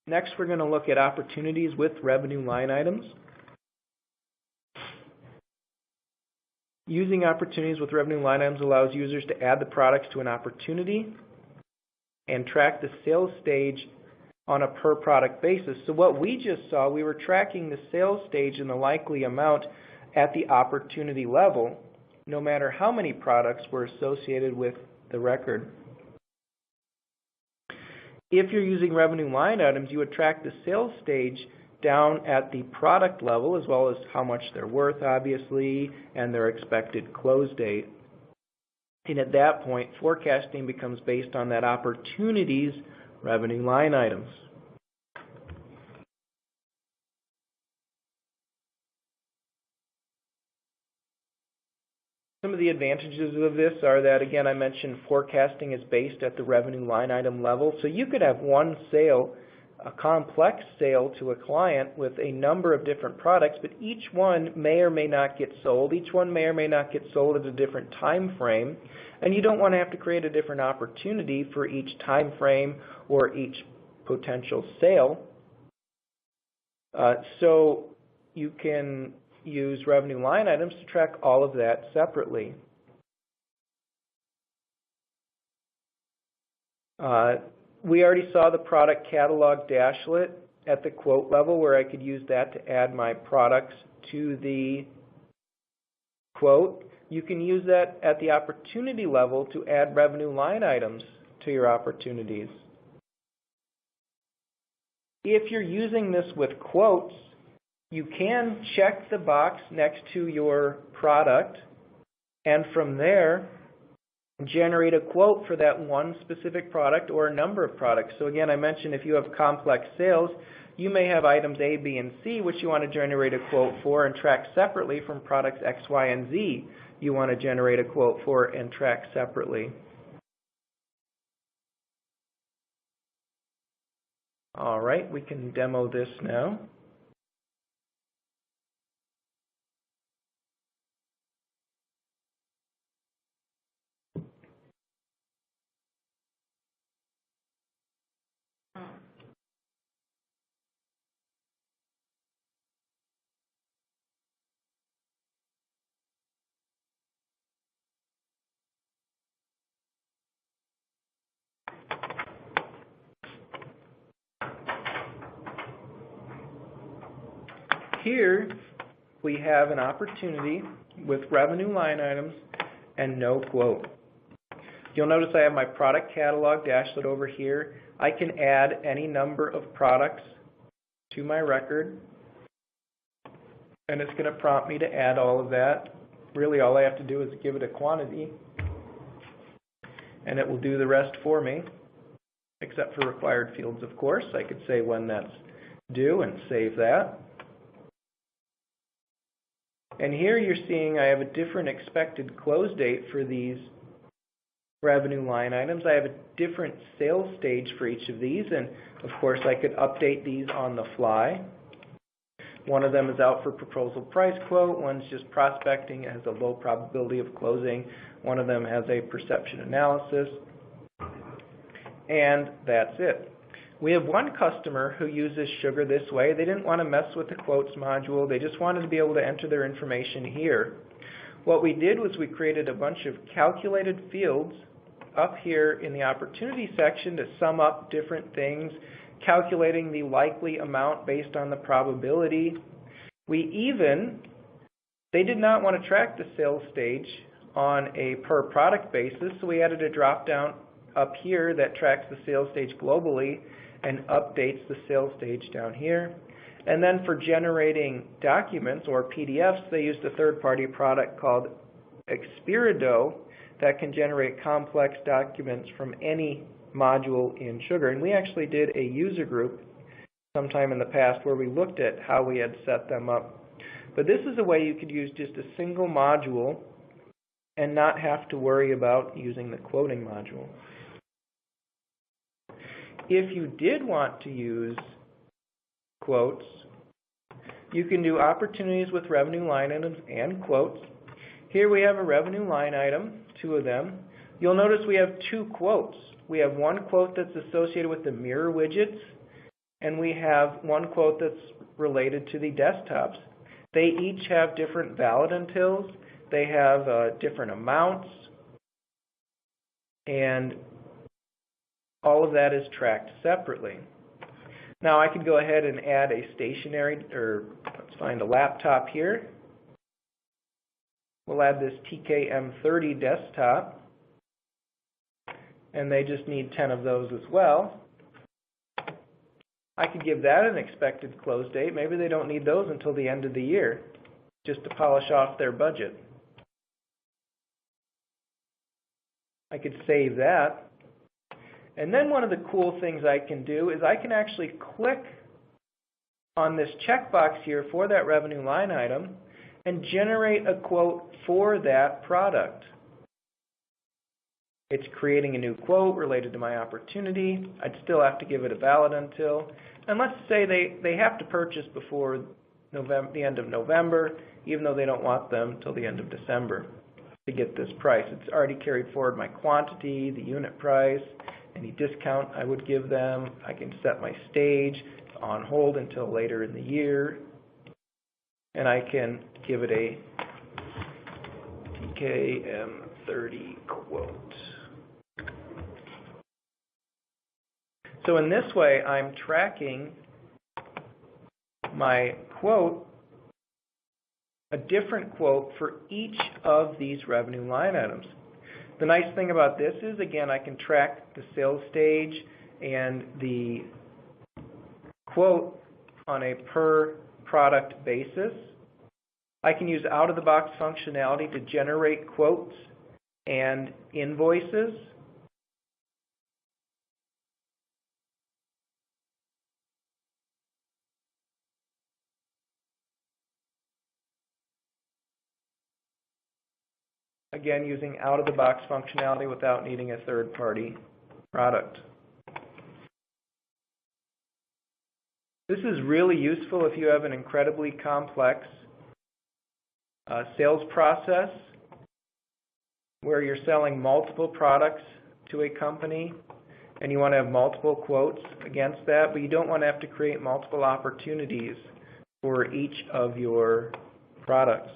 Next, we're going to look at opportunities with revenue line items. Using opportunities with revenue line items allows users to add the products to an opportunity and track the sales stage on a per product basis. So what we just saw, we were tracking the sales stage and the likely amount at the opportunity level, no matter how many products were associated with the record. If you're using revenue line items, you would track the sales stage down at the product level, as well as how much they're worth, obviously, and their expected close date. And at that point, forecasting becomes based on that opportunity's revenue line items. Some of the advantages of this are that, again, I mentioned forecasting is based at the revenue line item level. So you could have one sale, a complex sale to a client with a number of different products, but each one may or may not get sold. Each one may or may not get sold at a different time frame. And you don't want to have to create a different opportunity for each time frame or each potential sale. So you can use revenue line items to track all of that separately. We already saw the product catalog dashlet at the quote level, where I could use that to add my products to the quote. You can use that at the opportunity level to add revenue line items to your opportunities. If you're using this with quotes, you can check the box next to your product, and from there generate a quote for that one specific product or a number of products. So again, I mentioned if you have complex sales, you may have items A, B, and C which you want to generate a quote for and track separately from products X, Y, and Z you want to generate a quote for and track separately. All right, we can demo this now. Here we have an opportunity with revenue line items and no quote. You'll notice I have my product catalog dashlet over here. I can add any number of products to my record, and it's going to prompt me to add all of that. Really, all I have to do is give it a quantity, and it will do the rest for me, except for required fields, of course. I could say when that's due and save that. And here you're seeing I have a different expected close date for these revenue line items. I have a different sales stage for each of these, and of course I could update these on the fly. One of them is out for proposal price quote, one's just prospecting, it has a low probability of closing, one of them has a perception analysis, and that's it. We have one customer who uses Sugar this way. They didn't want to mess with the quotes module. They just wanted to be able to enter their information here. What we did was we created a bunch of calculated fields up here in the opportunity section to sum up different things, calculating the likely amount based on the probability. They did not want to track the sales stage on a per product basis, so we added a drop down up here that tracks the sales stage globally and updates the sales stage down here. And then for generating documents or PDFs, they used a third-party product called Experido that can generate complex documents from any module in Sugar. And we actually did a user group sometime in the past where we looked at how we had set them up. But this is a way you could use just a single module and not have to worry about using the quoting module. If you did want to use quotes, you can do opportunities with revenue line items and quotes. Here we have a revenue line item, two of them. You'll notice we have two quotes. We have one quote that's associated with the mirror widgets and we have one quote that's related to the desktops. They each have different valid untils. They have different amounts, and all of that is tracked separately. Now I could go ahead and add a stationary, or let's find a laptop here. We'll add this TKM30 desktop, and they just need 10 of those as well. I could give that an expected close date. Maybe they don't need those until the end of the year, just to polish off their budget. I could save that. And then one of the cool things I can do is I can actually click on this checkbox here for that revenue line item and generate a quote for that product. It's creating a new quote related to my opportunity. I'd still have to give it a valid until. And let's say they have to purchase before the end of November, even though they don't want them till the end of December to get this price. It's already carried forward my quantity, the unit price, any discount I would give them. I can set my stage on hold until later in the year, and I can give it a TKM30 quote. So in this way, I'm tracking my quote, a different quote for each of these revenue line items. The nice thing about this is, again, I can track the sales stage and the quote on a per product basis. I can use out-of-the-box functionality to generate quotes and invoices. Again, using out-of-the-box functionality without needing a third-party product. This is really useful if you have an incredibly complex sales process where you're selling multiple products to a company and you want to have multiple quotes against that, but you don't want to have to create multiple opportunities for each of your products.